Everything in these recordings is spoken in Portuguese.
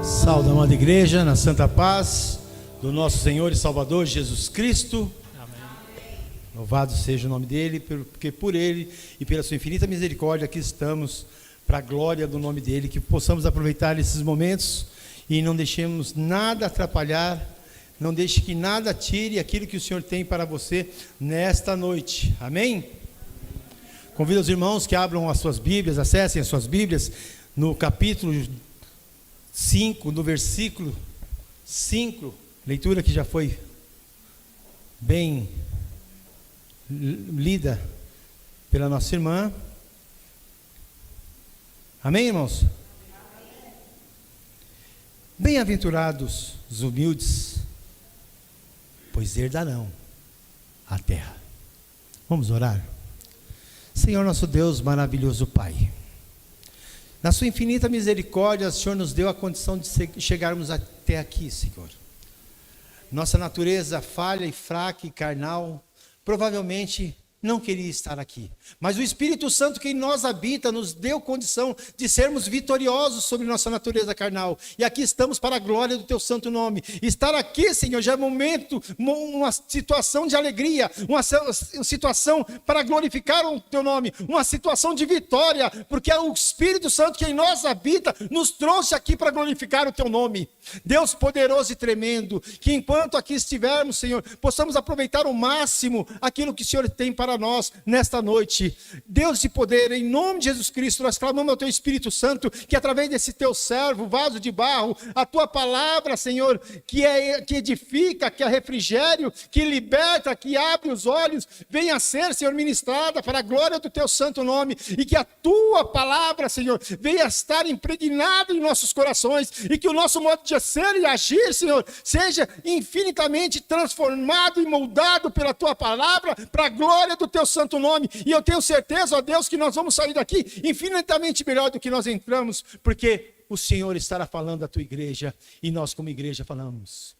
Saúde, amada igreja, na santa paz do nosso Senhor e Salvador Jesus Cristo. Amém. Louvado seja o nome dele, porque por ele e pela sua infinita misericórdia aqui estamos, para a glória do nome dele, que possamos aproveitar esses momentos e não deixemos nada atrapalhar, não deixe que nada tire aquilo que o Senhor tem para você nesta noite. Amém? Convido os irmãos que abram as suas Bíblias, acessem as suas Bíblias no capítulo 5, no versículo 5, leitura que já foi bem lida pela nossa irmã. Amém, irmãos? Bem-aventurados os humildes, pois herdarão a terra. Vamos orar? Senhor nosso Deus, maravilhoso Pai, na sua infinita misericórdia, o Senhor nos deu a condição de chegarmos até aqui, Senhor. Nossa natureza falha e fraca e carnal, provavelmente não queria estar aqui, mas o Espírito Santo que em nós habita nos deu condição de sermos vitoriosos sobre nossa natureza carnal, e aqui estamos para a glória do teu santo nome. Estar aqui, Senhor, já é momento, uma situação de alegria, uma situação para glorificar o teu nome, uma situação de vitória, porque é o Espírito Santo que em nós habita, nos trouxe aqui para glorificar o teu nome. Deus poderoso e tremendo, que enquanto aqui estivermos, Senhor, possamos aproveitar ao máximo aquilo que o Senhor tem para nós nesta noite. Deus de poder, em nome de Jesus Cristo, nós clamamos ao teu Espírito Santo, que através desse teu servo, vaso de barro, a tua palavra, Senhor, que edifica, que é refrigério, que liberta, que abre os olhos, venha a ser, Senhor, ministrada para a glória do teu santo nome, e que a tua palavra, Senhor, venha a estar impregnada em nossos corações, e que o nosso modo de ser e agir, Senhor, seja infinitamente transformado e moldado pela tua palavra, para a glória do teu santo nome. E eu tenho certeza, ó Deus, que nós vamos sair daqui infinitamente melhor do que nós entramos, porque o Senhor estará falando à tua igreja, e nós como igreja falamos.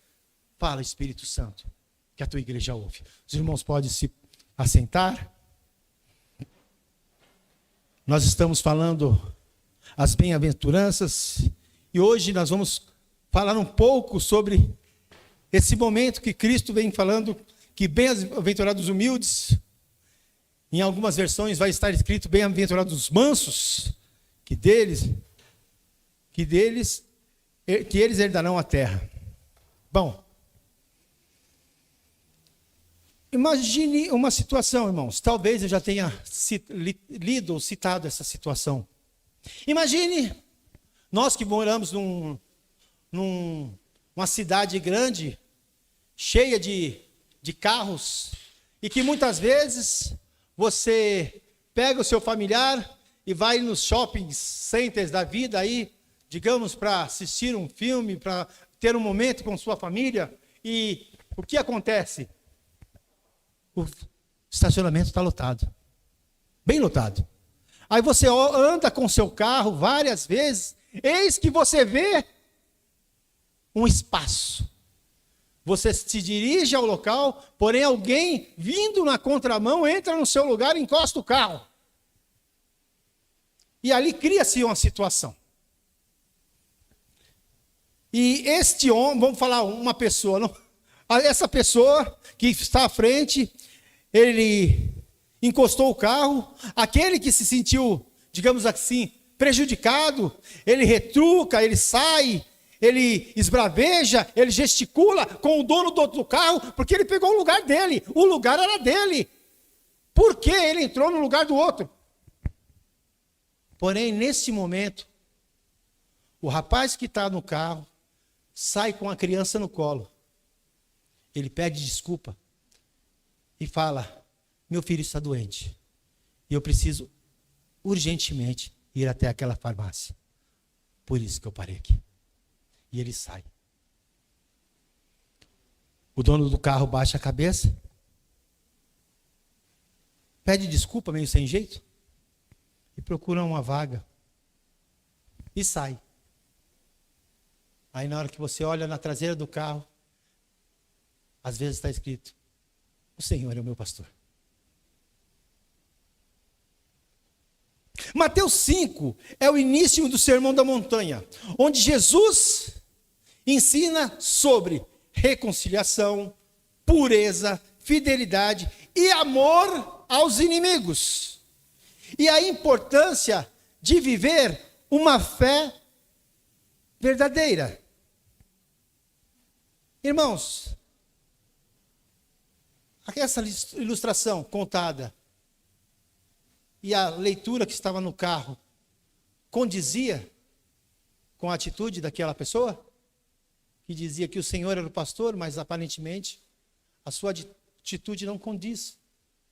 Fala, Espírito Santo, que a tua igreja ouve. Os irmãos podem se assentar. Nós estamos falando as bem-aventuranças, e hoje nós vamos falar um pouco sobre esse momento que Cristo vem falando, que bem-aventurados os humildes. Em algumas versões vai estar escrito bem-aventurados os mansos, que eles herdarão a terra. Bom, imagine uma situação, irmãos. Talvez eu já tenha lido ou citado essa situação. Imagine nós que moramos numa cidade grande, cheia de carros, e que muitas vezes você pega o seu familiar e vai nos shopping centers da vida aí, digamos, para assistir um filme, para ter um momento com sua família, e o que acontece? O estacionamento está lotado, bem lotado. Aí você anda com seu carro várias vezes, eis que você vê um espaço. Você se dirige ao local, porém alguém vindo na contramão entra no seu lugar e encosta o carro. E ali cria-se uma situação. E este homem, vamos falar uma pessoa, não? Essa pessoa que está à frente, ele encostou o carro, aquele que se sentiu, digamos assim, prejudicado, ele retruca, ele sai, ele esbraveja, ele gesticula com o dono do carro, porque ele pegou o lugar dele, o lugar era dele. Por que ele entrou no lugar do outro? Porém, nesse momento, o rapaz que está no carro sai com a criança no colo. Ele pede desculpa e fala: meu filho está doente e eu preciso urgentemente ir até aquela farmácia. Por isso que eu parei aqui. E ele sai. O dono do carro baixa a cabeça, pede desculpa meio sem jeito e procura uma vaga e sai. Aí na hora que você olha na traseira do carro, às vezes está escrito: o Senhor é o meu pastor. Mateus 5 é o início do Sermão da Montanha, onde Jesus ensina sobre reconciliação, pureza, fidelidade e amor aos inimigos. E a importância de viver uma fé verdadeira. Irmãos, essa ilustração contada e a leitura que estava no carro condizia com a atitude daquela pessoa que dizia que o Senhor era o pastor, mas aparentemente a sua atitude não condiz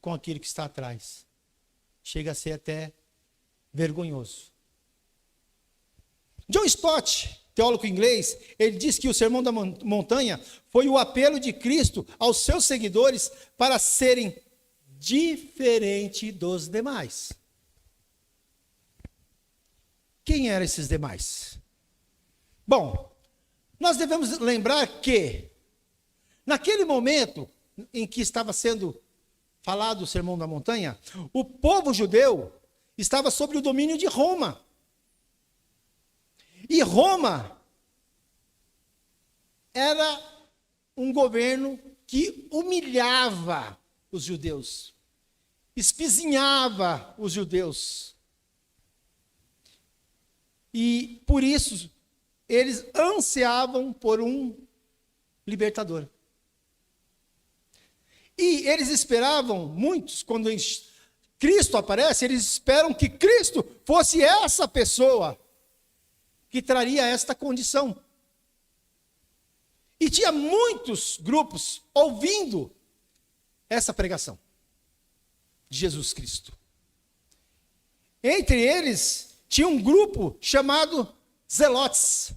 com aquilo que está atrás. Chega a ser até vergonhoso. John Stott, teólogo inglês, ele diz que o Sermão da Montanha foi o apelo de Cristo aos seus seguidores para serem diferentes dos demais. Quem eram esses demais? Bom, nós devemos lembrar que, naquele momento em que estava sendo falado o Sermão da Montanha, o povo judeu estava sob o domínio de Roma. E Roma era um governo que humilhava os judeus, espizinhava os judeus. E por isso eles ansiavam por um libertador. E eles esperavam, muitos, quando Cristo aparece, eles esperam que Cristo fosse essa pessoa que traria esta condição. E tinha muitos grupos ouvindo essa pregação de Jesus Cristo. Entre eles, tinha um grupo chamado Zelotes.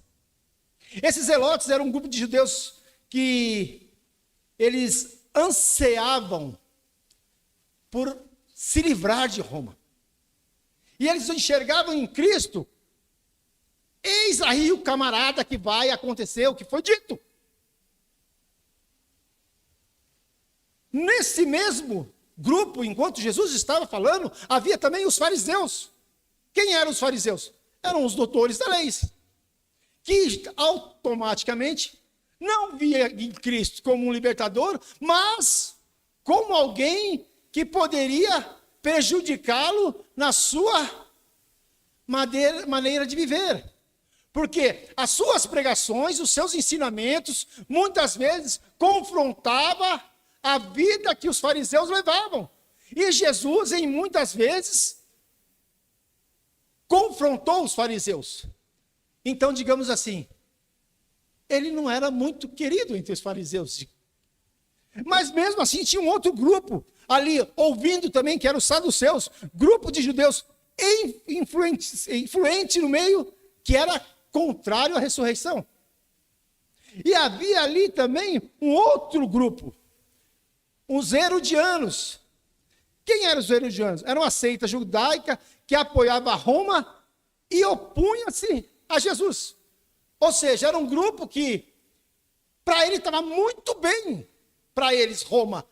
Esses Zelotes eram um grupo de judeus que eles ansiavam por se livrar de Roma. E eles enxergavam em Cristo, eis aí o camarada que vai acontecer o que foi dito. Nesse mesmo grupo, enquanto Jesus estava falando, havia também os fariseus. Quem eram os fariseus? Eram os doutores da lei, que automaticamente não via em Cristo como um libertador, mas como alguém que poderia prejudicá-lo na sua maneira de viver. Porque as suas pregações, os seus ensinamentos, muitas vezes confrontava a vida que os fariseus levavam. E Jesus, em muitas vezes, confrontou os fariseus. Então, digamos assim, ele não era muito querido entre os fariseus. Mas mesmo assim tinha um outro grupo ali, ouvindo também, que eram os saduceus, grupo de judeus influente no meio, que era contrário à ressurreição. E havia ali também um outro grupo, os herodianos. Quem eram os herodianos? Era uma seita judaica que apoiava Roma e opunha-se a Jesus. Ou seja, era um grupo que, para ele, estava muito bem, para eles, Roma.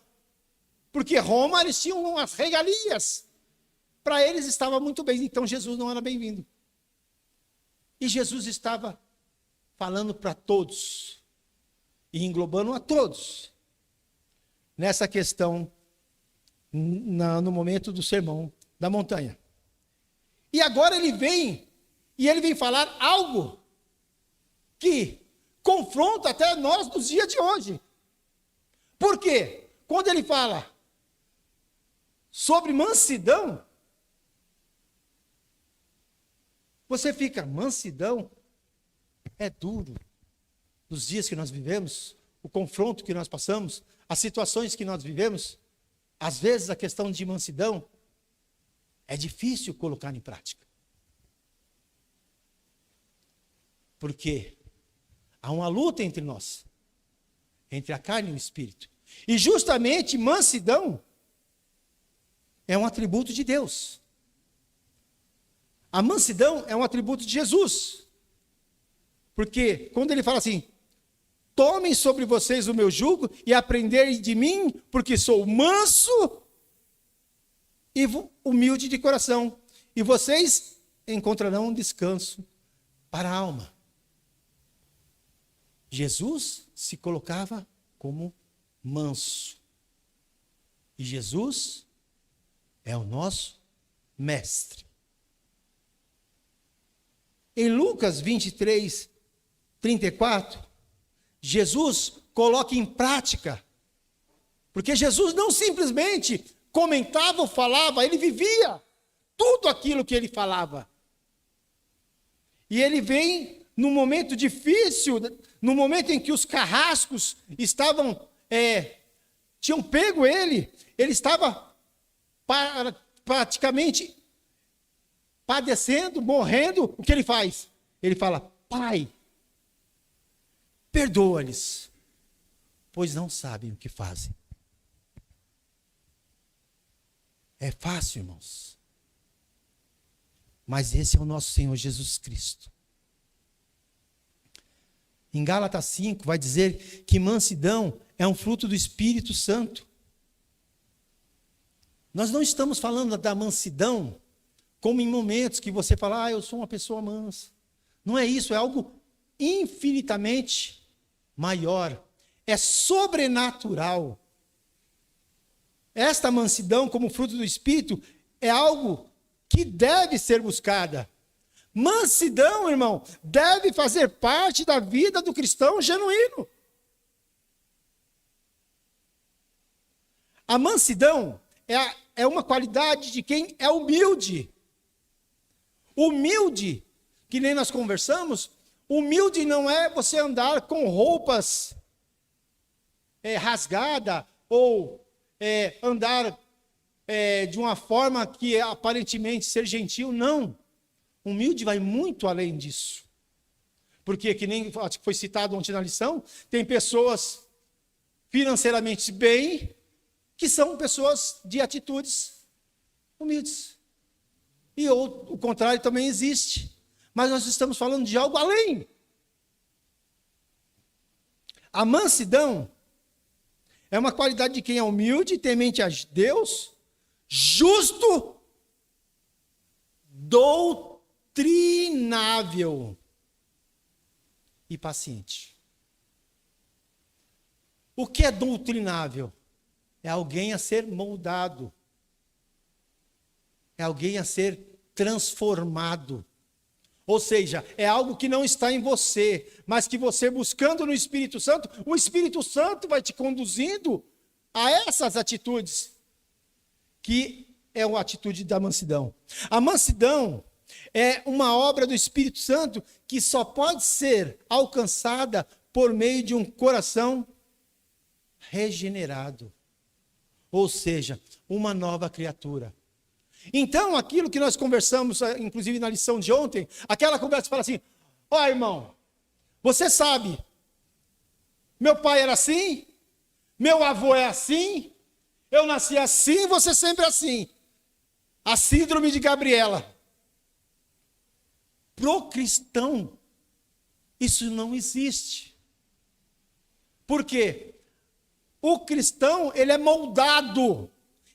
Porque Roma, eles tinham as regalias. Para eles estava muito bem, então Jesus não era bem-vindo. E Jesus estava falando para todos, e englobando a todos, nessa questão, no momento do Sermão da Montanha. E agora ele vem falar algo que confronta até nós nos dias de hoje. Por quê? Quando ele fala sobre mansidão, você fica, mansidão é duro. Nos dias que nós vivemos, o confronto que nós passamos, as situações que nós vivemos, às vezes a questão de mansidão é difícil colocar em prática. Porque há uma luta entre nós, entre a carne e o espírito. E justamente mansidão é um atributo de Deus. A mansidão é um atributo de Jesus. Porque quando ele fala assim, tomem sobre vocês o meu jugo e aprendei de mim, porque sou manso e humilde de coração. E vocês encontrarão um descanso para a alma. Jesus se colocava como manso. E Jesus é o nosso mestre. Em Lucas 23, 34, Jesus coloca em prática, porque Jesus não simplesmente comentava ou falava, ele vivia tudo aquilo que ele falava. E ele vem num momento difícil, no momento em que os carrascos tinham pego ele estava praticamente padecendo, morrendo. O que ele faz? Ele fala: Pai, perdoa-lhes, pois não sabem o que fazem. É fácil, irmãos. Mas esse é o nosso Senhor Jesus Cristo. Em Gálatas 5 vai dizer que mansidão é um fruto do Espírito Santo. Nós não estamos falando da mansidão como em momentos que você fala: eu sou uma pessoa mansa. Não é isso, é algo infinitamente maior. É sobrenatural. Esta mansidão como fruto do Espírito é algo que deve ser buscada. Mansidão, irmão, deve fazer parte da vida do cristão genuíno. A mansidão é uma qualidade de quem é humilde. Humilde, que nem nós conversamos, humilde não é você andar com roupas rasgadas ou andar de uma forma que aparentemente ser gentil, não. Humilde vai muito além disso. Porque, que nem acho que foi citado ontem na lição, tem pessoas financeiramente bem, que são pessoas de atitudes humildes. E o contrário também existe. Mas nós estamos falando de algo além. A mansidão é uma qualidade de quem é humilde, temente a Deus, justo, doutrinável e paciente. O que é doutrinável? É alguém a ser moldado. É alguém a ser transformado. Ou seja, é algo que não está em você, mas que você buscando no Espírito Santo, o Espírito Santo vai te conduzindo a essas atitudes, que é a atitude da mansidão. A mansidão é uma obra do Espírito Santo que só pode ser alcançada por meio de um coração regenerado. Ou seja, uma nova criatura. Então, aquilo que nós conversamos, inclusive na lição de ontem, aquela conversa fala assim: irmão, você sabe, meu pai era assim, meu avô é assim, eu nasci assim, você sempre assim. A síndrome de Gabriela. Pro cristão, isso não existe. Por quê? O cristão, ele é moldado,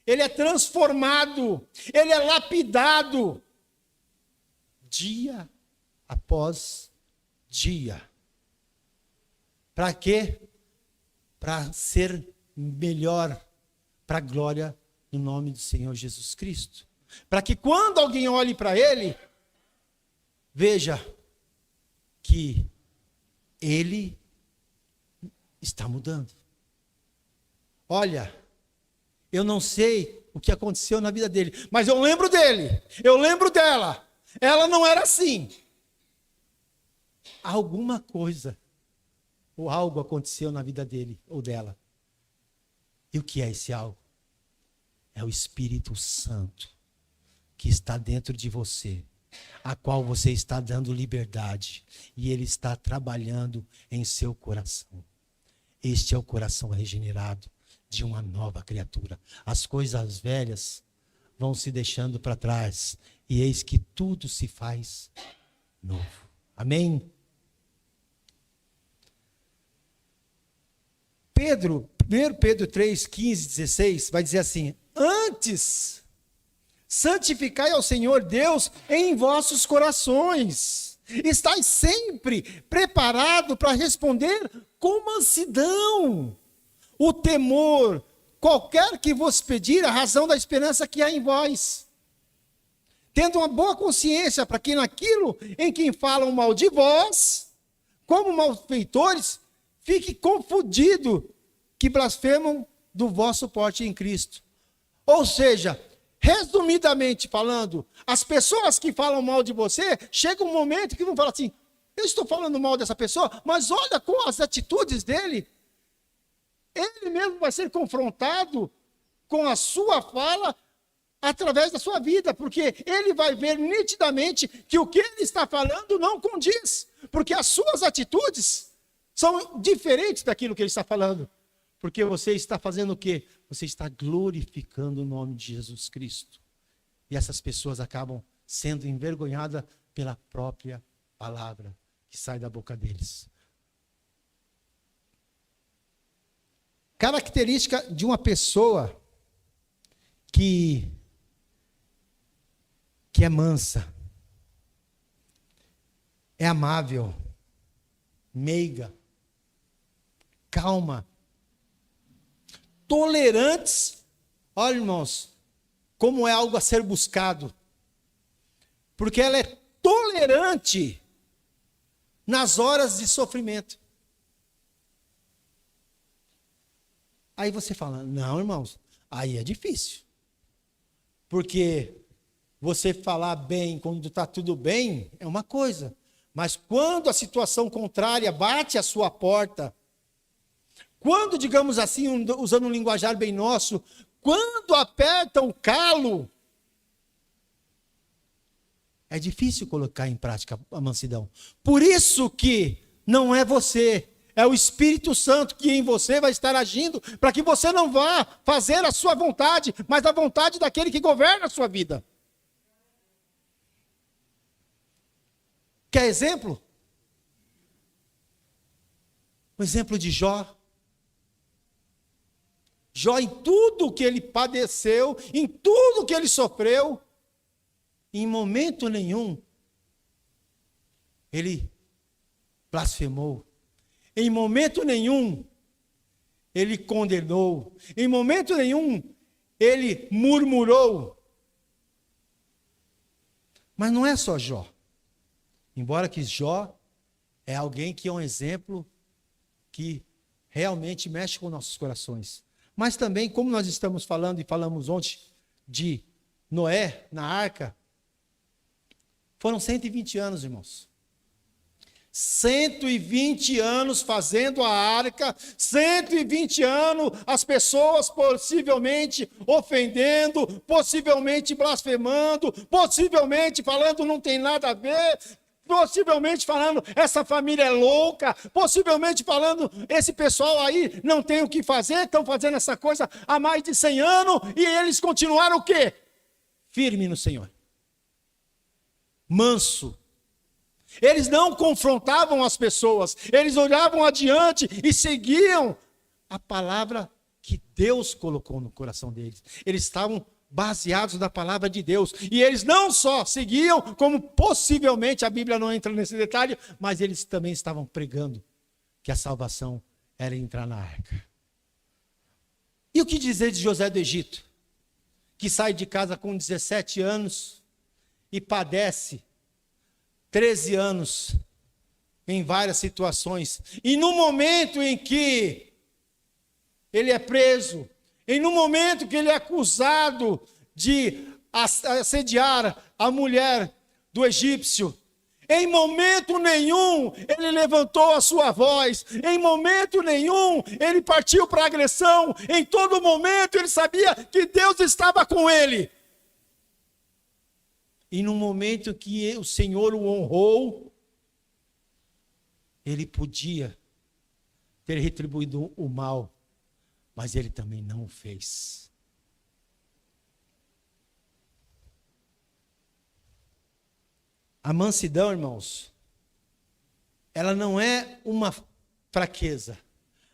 ele é transformado, ele é lapidado, dia após dia. Para quê? Para ser melhor, para a glória do nome do Senhor Jesus Cristo. Para que quando alguém olhe para ele, veja que ele está mudando. Olha, eu não sei o que aconteceu na vida dele, mas eu lembro dele, eu lembro dela. Ela não era assim. Alguma coisa ou algo aconteceu na vida dele ou dela. E o que é esse algo? É o Espírito Santo que está dentro de você, a qual você está dando liberdade, e ele está trabalhando em seu coração. Este é o coração regenerado de uma nova criatura. As coisas velhas vão se deixando para trás, e eis que tudo se faz novo. Amém? 1 Pedro 3, 15, 16, vai dizer assim: antes, santificai ao Senhor Deus em vossos corações, Estai sempre preparado para responder com mansidão. O temor, qualquer que vos pedir, a razão da esperança que há em vós. Tendo uma boa consciência para que naquilo em quem falam mal de vós, como malfeitores, fique confundido que blasfemam do vosso porte em Cristo. Ou seja, resumidamente falando, as pessoas que falam mal de você, chega um momento que vão falar assim, eu estou falando mal dessa pessoa, mas olha com as atitudes dele. Ele mesmo vai ser confrontado com a sua fala através da sua vida, porque ele vai ver nitidamente que o que ele está falando não condiz, porque as suas atitudes são diferentes daquilo que ele está falando. Porque você está fazendo o quê? Você está glorificando o nome de Jesus Cristo. E essas pessoas acabam sendo envergonhadas pela própria palavra que sai da boca deles. Característica de uma pessoa que é mansa, é amável, meiga, calma, tolerantes. Olha, irmãos, como é algo a ser buscado. Porque ela é tolerante nas horas de sofrimento. Aí você fala, não, irmãos, aí é difícil. Porque você falar bem quando está tudo bem é uma coisa. Mas quando a situação contrária bate à sua porta, quando, digamos assim, usando um linguajar bem nosso, quando aperta o calo, é difícil colocar em prática a mansidão. Por isso que não é você, é o Espírito Santo que em você vai estar agindo, para que você não vá fazer a sua vontade, mas a vontade daquele que governa a sua vida. Quer exemplo? O exemplo de Jó. Jó, em tudo que ele padeceu, em tudo que ele sofreu, em momento nenhum, ele blasfemou. Em momento nenhum, ele condenou. Em momento nenhum, ele murmurou. Mas não é só Jó. Embora que Jó é alguém que é um exemplo que realmente mexe com nossos corações. Mas também, como nós estamos falando e falamos ontem de Noé na arca, foram 120 anos, irmãos. 120 anos fazendo a arca, 120 anos as pessoas possivelmente ofendendo, possivelmente blasfemando, possivelmente falando não tem nada a ver, possivelmente falando essa família é louca, possivelmente falando esse pessoal aí não tem o que fazer, estão fazendo essa coisa há mais de 100 anos e eles continuaram o quê? Firme no Senhor. Manso. Eles não confrontavam as pessoas, eles olhavam adiante e seguiam a palavra que Deus colocou no coração deles. Eles estavam baseados na palavra de Deus. E eles não só seguiam, como possivelmente, a Bíblia não entra nesse detalhe, mas eles também estavam pregando que a salvação era entrar na arca. E o que dizer de José do Egito, que sai de casa com 17 anos e padece 13 anos em várias situações. E no momento em que ele é preso, e no momento que ele é acusado de assediar a mulher do egípcio, em momento nenhum ele levantou a sua voz, em momento nenhum ele partiu para a agressão, em todo momento ele sabia que Deus estava com ele. E no momento que o Senhor o honrou, ele podia ter retribuído o mal, mas ele também não o fez. A mansidão, irmãos, ela não é uma fraqueza.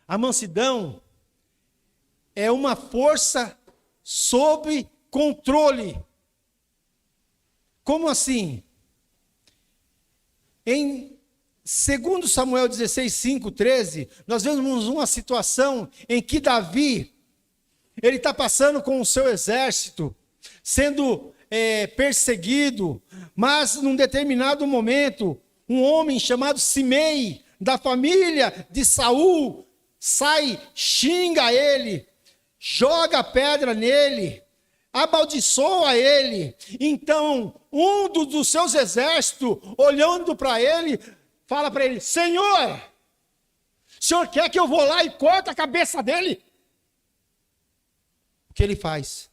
A mansidão é uma força sob controle. Como assim? Em 2 Samuel 16, 5, 13, nós vemos uma situação em que Davi, ele está passando com o seu exército, sendo perseguido, mas num determinado momento, um homem chamado Simei, da família de Saul, sai, xinga ele, joga pedra nele, amaldiçoa ele. Então, um dos seus exércitos, olhando para ele, fala para ele: Senhor, o senhor quer que eu vou lá e corte a cabeça dele? O que ele faz?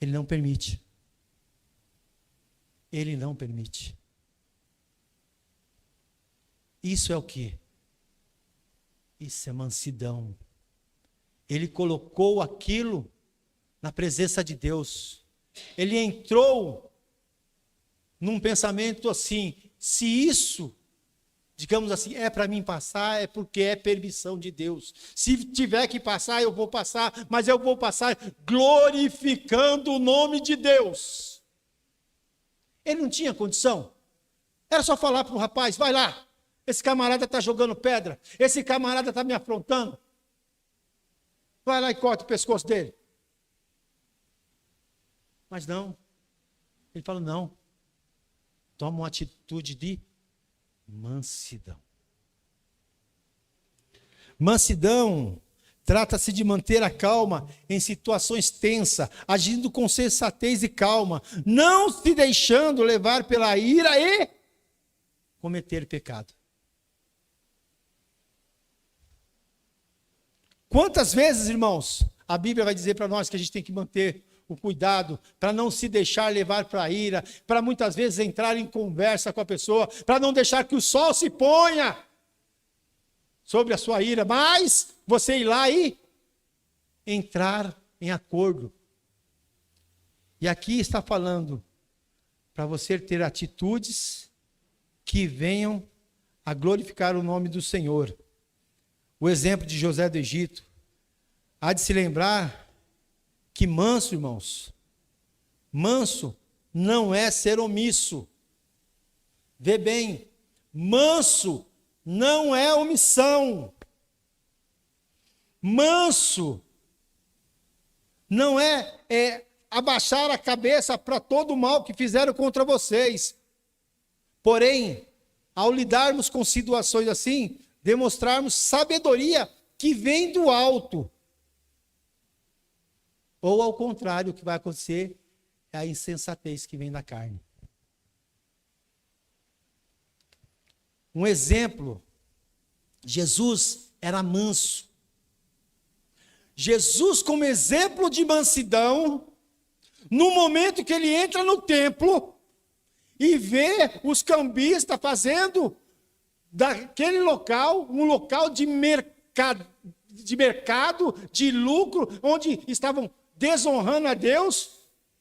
Ele não permite. Ele não permite. Isso é o quê? Isso é mansidão. Ele colocou aquilo na presença de Deus. Ele entrou num pensamento assim: se isso, digamos assim, é para mim passar, é porque é permissão de Deus. Se tiver que passar, eu vou passar, mas eu vou passar glorificando o nome de Deus. Ele não tinha condição. Era só falar para o rapaz: vai lá, esse camarada está jogando pedra, esse camarada está me afrontando. Vai lá e corta o pescoço dele. Mas não. Ele fala: não. Toma uma atitude de mansidão. Mansidão trata-se de manter a calma em situações tensas, agindo com sensatez e calma, não se deixando levar pela ira e cometer pecado. Quantas vezes, irmãos, a Bíblia vai dizer para nós que a gente tem que manter o cuidado para não se deixar levar para a ira, para muitas vezes entrar em conversa com a pessoa, para não deixar que o sol se ponha sobre a sua ira, mas você ir lá e entrar em acordo. E aqui está falando para você ter atitudes que venham a glorificar o nome do Senhor. O exemplo de José do Egito, há de se lembrar que manso, irmãos, manso não é ser omisso. Vê bem, manso não é omissão. Manso não é abaixar a cabeça para todo o mal que fizeram contra vocês. Porém, ao lidarmos com situações assim, demonstrarmos sabedoria que vem do alto. Ou ao contrário, o que vai acontecer é a insensatez que vem da carne. Um exemplo, Jesus era manso. Jesus, como exemplo de mansidão, no momento que ele entra no templo e vê os cambistas fazendo daquele local um local de mercado, de lucro, onde estavam desonrando a Deus,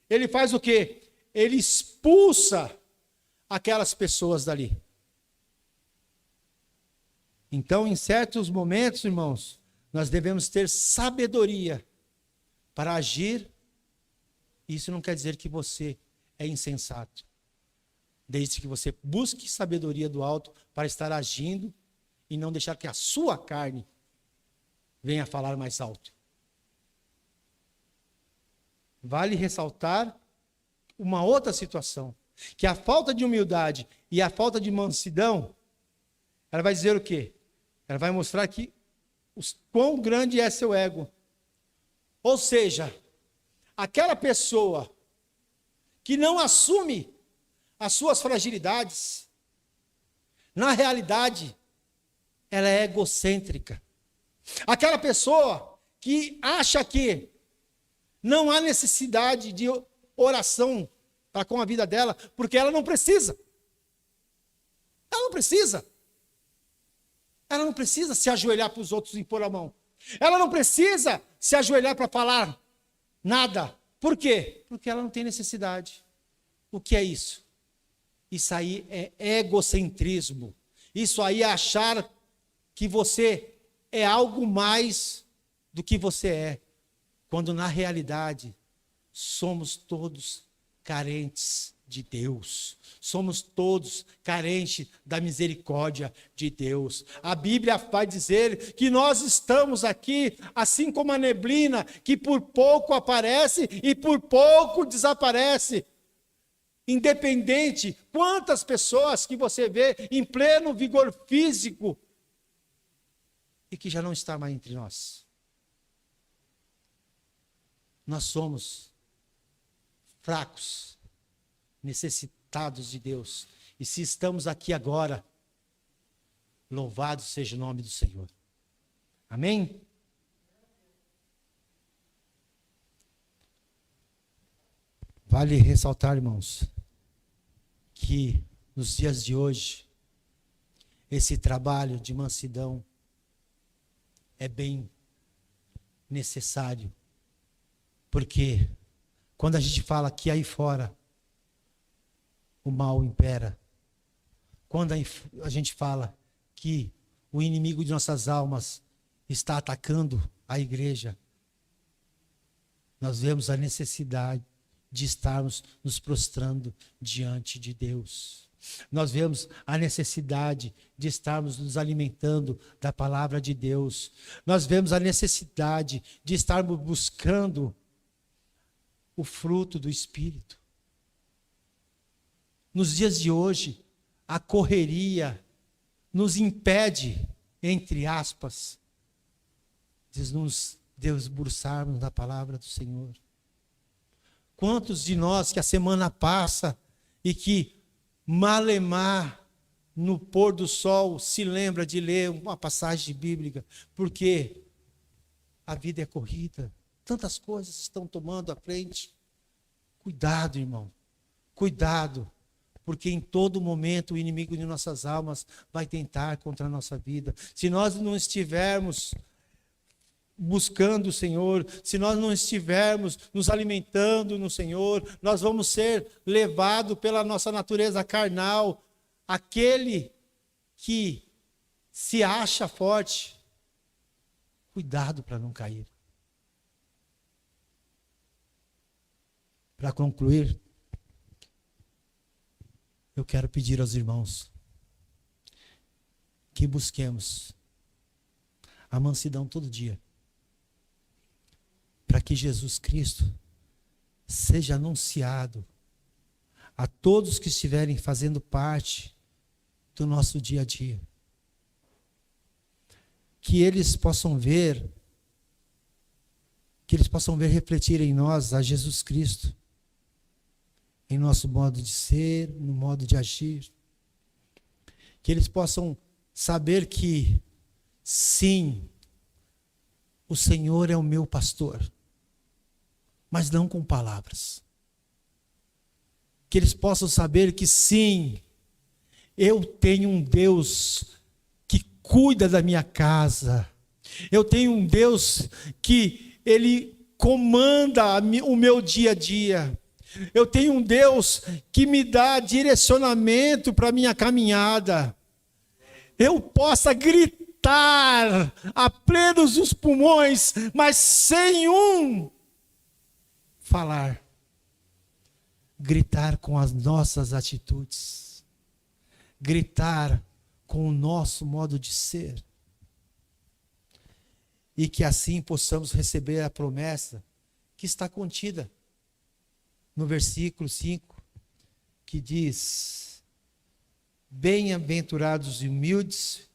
ele faz o quê? Ele expulsa aquelas pessoas dali. Então, em certos momentos, irmãos, nós devemos ter sabedoria para agir. Isso não quer dizer que você é insensato, desde que você busque sabedoria do alto para estar agindo e não deixar que a sua carne venha falar mais alto. Vale ressaltar uma outra situação, que a falta de humildade e a falta de mansidão, ela vai dizer o quê? Ela vai mostrar que quão grande é seu ego. Ou seja, aquela pessoa que não assume as suas fragilidades, na realidade, ela é egocêntrica. Aquela pessoa que acha que não há necessidade de oração para com a vida dela, porque ela não precisa. Ela não precisa. Ela não precisa se ajoelhar para os outros e impor a mão. Ela não precisa se ajoelhar para falar nada. Por quê? Porque ela não tem necessidade. O que é isso? Isso aí é egocentrismo. Isso aí é achar que você é algo mais do que você é. Quando na realidade somos todos carentes de Deus. Somos todos carentes da misericórdia de Deus. A Bíblia vai dizer que nós estamos aqui, assim como a neblina, que por pouco aparece e por pouco desaparece. Independente quantas pessoas que você vê em pleno vigor físico e que já não está mais entre nós. Nós somos fracos, necessitados de Deus. E se estamos aqui agora, louvado seja o nome do Senhor. Amém? Vale ressaltar, irmãos, que nos dias de hoje, esse trabalho de mansidão é bem necessário. Porque quando a gente fala que aí fora o mal impera, quando a gente fala que o inimigo de nossas almas está atacando a igreja, nós vemos a necessidade de estarmos nos prostrando diante de Deus. Nós vemos a necessidade de estarmos nos alimentando da palavra de Deus. Nós vemos a necessidade de estarmos buscando o fruto do Espírito. Nos dias de hoje, a correria nos impede, entre aspas, de nos debruçarmos na palavra do Senhor. Quantos de nós que a semana passa e que malemar no pôr do sol se lembra de ler uma passagem bíblica, porque a vida é corrida, tantas coisas estão tomando a frente. Cuidado, irmão, cuidado, porque em todo momento o inimigo de nossas almas vai tentar contra a nossa vida. Se nós não estivermos buscando o Senhor, se nós não estivermos nos alimentando no Senhor, nós vamos ser levados pela nossa natureza carnal. Aquele que se acha forte, cuidado para não cair. Para concluir, eu quero pedir aos irmãos que busquemos a mansidão todo dia, para que Jesus Cristo seja anunciado a todos que estiverem fazendo parte do nosso dia a dia. Que eles possam ver refletir em nós a Jesus Cristo, em nosso modo de ser, no modo de agir. Que eles possam saber que, sim, o Senhor é o meu pastor, mas não com palavras. Que eles possam saber que, sim, eu tenho um Deus que cuida da minha casa. Eu tenho um Deus que Ele comanda o meu dia a dia. Eu tenho um Deus que me dá direcionamento para a minha caminhada. Eu possa gritar a plenos dos pulmões, mas sem falar. Gritar com as nossas atitudes. Gritar com o nosso modo de ser. E que assim possamos receber a promessa que está contida no versículo 5, que diz: bem-aventurados e humildes.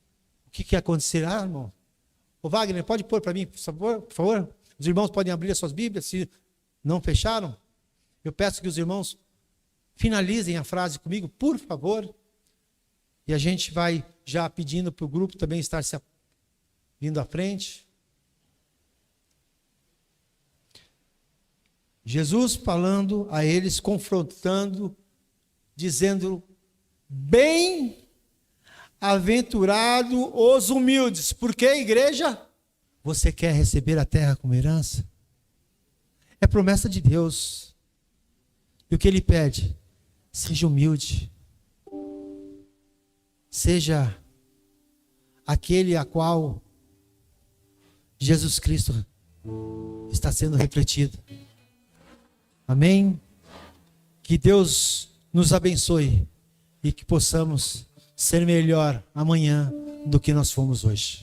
O que acontecerá, irmão? Ô Wagner, pode pôr para mim, por favor? Os irmãos podem abrir as suas Bíblias, se não fecharam. Eu peço que os irmãos finalizem a frase comigo, por favor. E a gente vai já pedindo para o grupo também estar se vindo à frente. Jesus falando a eles, confrontando, dizendo: bem-aventurado os humildes. Por que, igreja? Você quer receber a terra como herança? É promessa de Deus. E o que Ele pede? Seja humilde. Seja aquele a qual Jesus Cristo está sendo refletido. Amém? Que Deus nos abençoe e que possamos ser melhor amanhã do que nós fomos hoje.